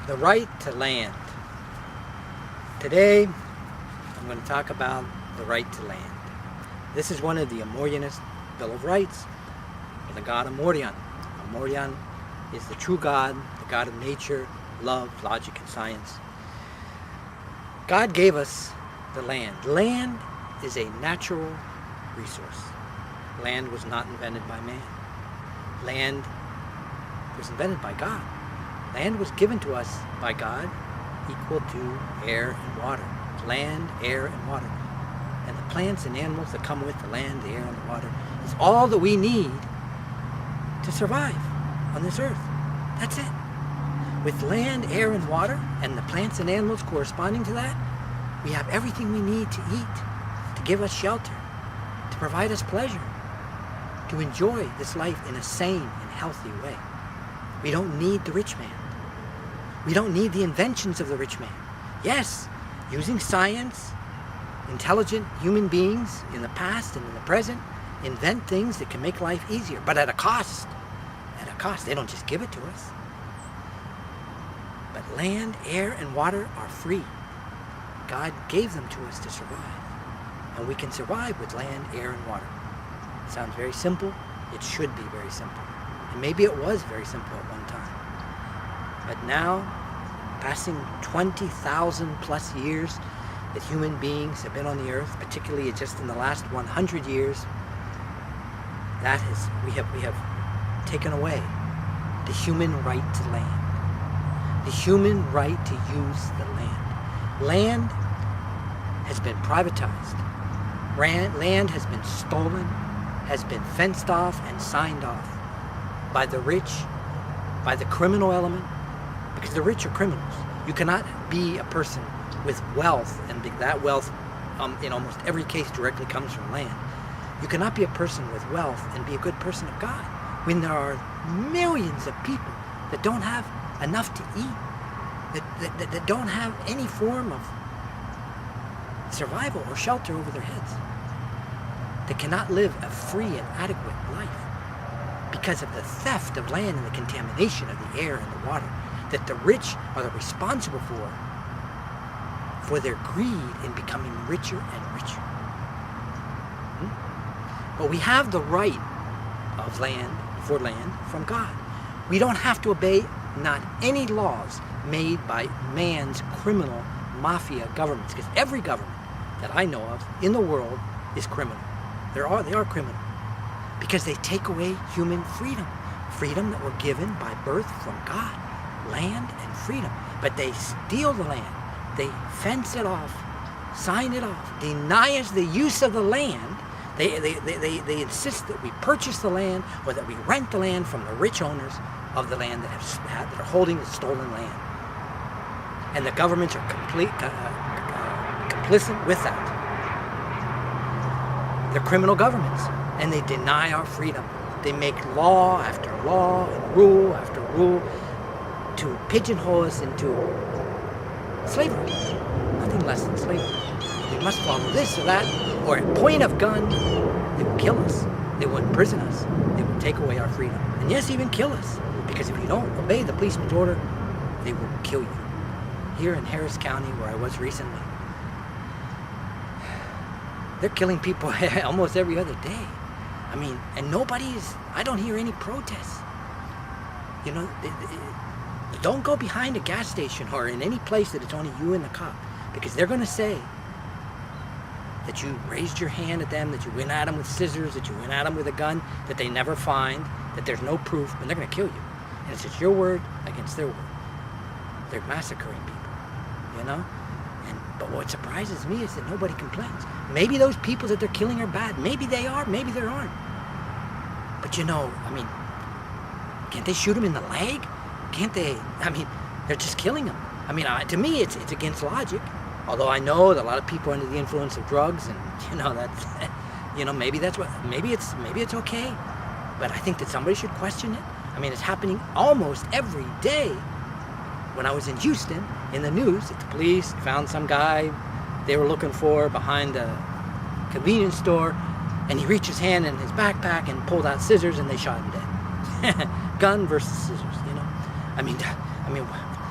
The right to land. Today, I'm going to talk about the right to land. This is one of the Amoryanist Bill of Rights, or the God Amoryan. Amoryan is the true God, the God of nature, love, logic, and science. God gave us the land. Land is a natural resource. Land was not invented by man. Land was invented by God. Land was given to us by God, equal to air and water. Land, air, and water. And the plants and animals that come with the land, the air, and the water is all that we need to survive on this earth. That's it. With land, air, and water, and the plants and animals corresponding to that, we have everything we need to eat, to give us shelter, to provide us pleasure, to enjoy this life in a sane and healthy way. We don't need the rich man. We don't need the inventions of the rich man. Yes, using science, intelligent human beings in the past and in the present invent things that can make life easier, but at a cost. At a cost. They don't just give it to us. But land, air, and water are free. God gave them to us to survive. And we can survive with land, air, and water. It sounds very simple. It should be very simple. And maybe it was very simple at one time. But now, passing 20,000 plus years that human beings have been on the earth, particularly just in the last 100 years, we have taken away the human right to land. The human right to use the land. Land has been privatized. Land has been stolen, has been fenced off and signed off by the rich, by the criminal element, because the rich are criminals. You cannot be a person with wealth, and that wealth in almost every case directly comes from land. You cannot be a person with wealth and be a good person of God when there are millions of people that don't have enough to eat, that don't have any form of survival or shelter over their heads, that cannot live a free and adequate life because of the theft of land and the contamination of the air and the water that the rich are responsible for their greed in becoming richer and richer. But we have the right of land, for land, from God. We don't have to obey not any laws made by man's criminal mafia governments, because every government that I know of in the world is criminal. They are criminal because they take away human freedom that were given by birth from God, land and freedom. But they steal the land, they fence it off, sign it off, deny us the use of the land. They insist that we purchase the land or that we rent the land from the rich owners of the land that are holding the stolen land. And the governments are complicit with that. They're criminal governments, and they deny our freedom. They make law after law and rule after rule to pigeonhole us into slavery. Nothing less than slavery. We must follow this or that, or at point of gun, they will kill us. They will imprison us. They will take away our freedom. And yes, even kill us. Because if you don't obey the policeman's order, they will kill you. Here in Harris County, where I was recently, they're killing people almost every other day. I mean, and I don't hear any protests. You know, don't go behind a gas station or in any place that it's only you and the cop, because they're going to say that you raised your hand at them, that you went at them with scissors, that you went at them with a gun, that they never find, that there's no proof, and they're going to kill you. And it's just your word against their word. They're massacring people, you know? But what surprises me is that nobody complains. Maybe those people that they're killing are bad. Maybe they are, maybe they aren't. But you know, I mean, can't they shoot them in the leg? Can't they? I mean, they're just killing them. I mean, to me, it's against logic. Although I know that a lot of people are under the influence of drugs, and you know that's, you know, maybe it's okay. But I think that somebody should question it. I mean, it's happening almost every day. When I was in Houston, in the news, that the police found some guy they were looking for behind a convenience store, and he reached his hand in his backpack and pulled out scissors, and they shot him dead. Gun versus scissors, you know. I mean,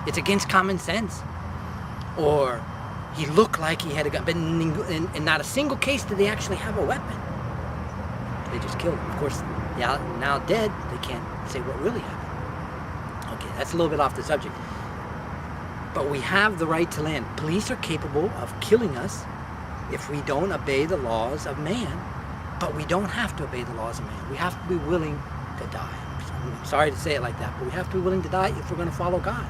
It's against common sense. Or he looked like he had a gun, but in not a single case did they actually have a weapon. They just killed him. Of course, now dead, they can't say what really happened. Okay, that's a little bit off the subject. But we have the right to land. Police are capable of killing us if we don't obey the laws of man. But we don't have to obey the laws of man. We have to be willing to die. I'm sorry to say it like that, but we have to be willing to die if we're going to follow God.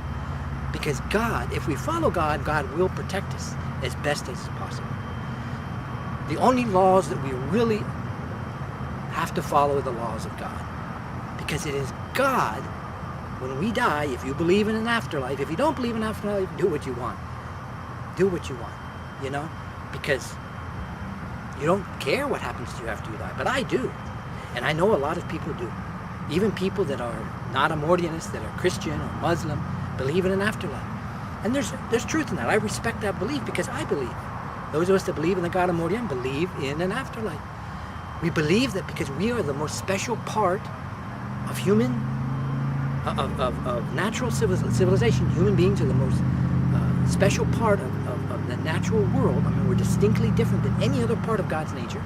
Because God, if we follow God, God will protect us as best as possible. The only laws that we really have to follow are the laws of God. Because it is God, when we die, if you believe in an afterlife, if you don't believe in an afterlife, do what you want. Do what you want, you know? Because you don't care what happens to you after you die. But I do. And I know a lot of people do. Even people that are not Amorianists, that are Christian or Muslim, believe in an afterlife. And there's truth in that. I respect that belief because I believe. Those of us that believe in the God Amoryan believe in an afterlife. We believe that because we are the most special part of human, of natural civilization. Human beings are the most special part of the natural world. I mean, we're distinctly different than any other part of God's nature.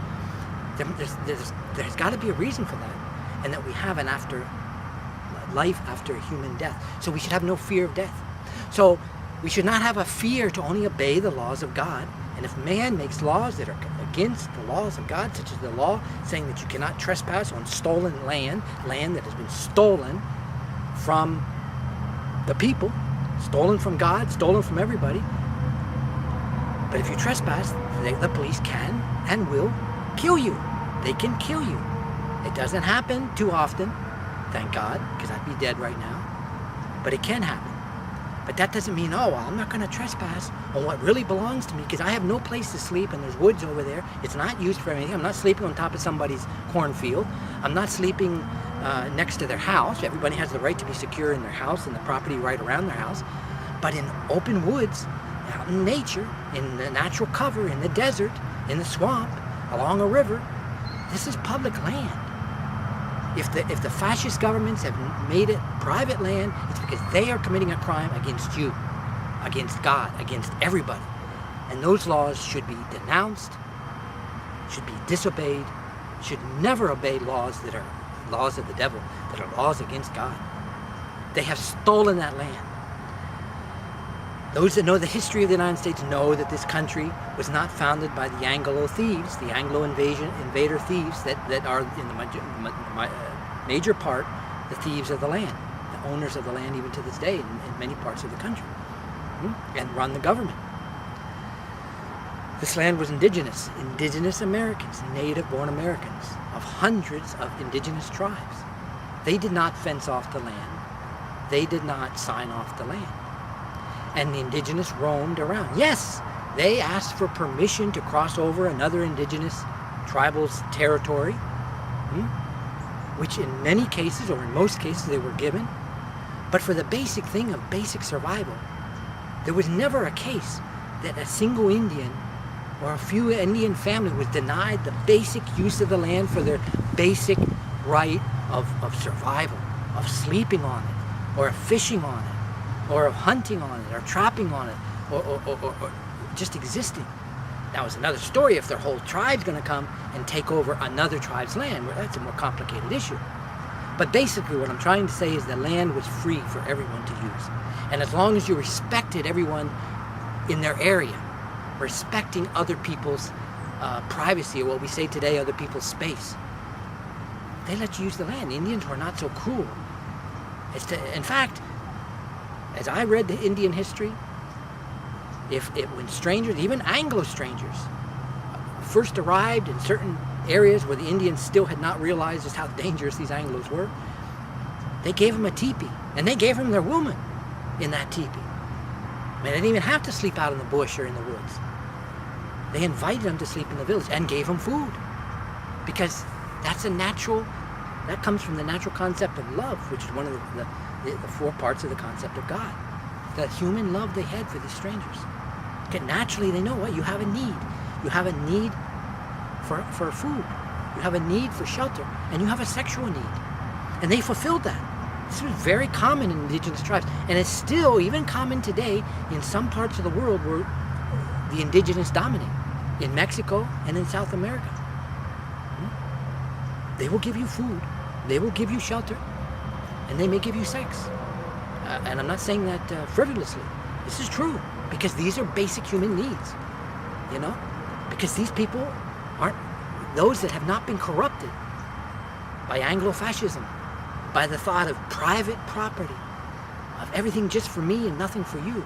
There's got to be a reason for that. And that we have an life after human death. So we should have no fear of death. So we should not have a fear to only obey the laws of God. And if man makes laws that are against the laws of God, such as the law saying that you cannot trespass on stolen land that has been stolen from the people, stolen from God, stolen from everybody. But if you trespass, the police can and will kill you. They can kill you. It doesn't happen too often, thank God, because I'd be dead right now. But it can happen. But that doesn't mean, oh, well, I'm not going to trespass on what really belongs to me because I have no place to sleep and there's woods over there. It's not used for anything. I'm not sleeping on top of somebody's cornfield. I'm not sleeping next to their house. Everybody has the right to be secure in their house and the property right around their house. But in open woods, out in nature, in the natural cover, in the desert, in the swamp, along a river, this is public land. If the fascist governments have made it private land, it's because they are committing a crime against you, against God, against everybody. And those laws should be denounced, should be disobeyed, should never obey laws that are laws of the devil, that are laws against God. They have stolen that land. Those that know the history of the United States know that this country was not founded by the Anglo thieves, the Anglo invader thieves that are in the major part the thieves of the land, the owners of the land even to this day in many parts of the country, and run the government. This land was indigenous Americans, native-born Americans, of hundreds of indigenous tribes. They did not fence off the land. They did not sign off the land. And the indigenous roamed around. Yes, they asked for permission to cross over another indigenous tribal's territory, which in many cases, or in most cases, they were given. But for the basic thing of basic survival, there was never a case that a single Indian or a few Indian family was denied the basic use of the land for their basic right of survival, of sleeping on it, or of fishing on it, or of hunting on it, or trapping on it, or just existing. Now, it's another story if their whole tribe's going to come and take over another tribe's land, where that's a more complicated issue. But basically what I'm trying to say is the land was free for everyone to use. And as long as you respected everyone in their area, respecting other people's privacy, or what we say today, other people's space, they let you use the land. The Indians were not so cruel. In fact, as I read the Indian history, when strangers, even Anglo strangers, first arrived in certain areas where the Indians still had not realized just how dangerous these Anglos were, they gave them a teepee, and they gave them their woman in that teepee. I mean, they didn't even have to sleep out in the bush or in the woods. They invited them to sleep in the village and gave them food, because that comes from the natural concept of love, which is one of the four parts of the concept of God. The human love they had for these strangers. Okay, naturally they know what? You have a need. You have a need for food. You have a need for shelter. And you have a sexual need. And they fulfilled that. This was very common in indigenous tribes, and it's still even common today in some parts of the world where the indigenous dominate, in Mexico and in South America. They will give you food, they will give you shelter, and they may give you sex. And I'm not saying that frivolously. This is true, because these are basic human needs, you know? Because these people aren't those that have not been corrupted by Anglo-fascism, by the thought of private property, of everything just for me and nothing for you.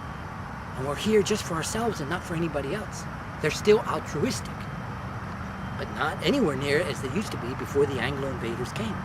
And we're here just for ourselves and not for anybody else. They're still altruistic, but not anywhere near as they used to be before the Anglo invaders came.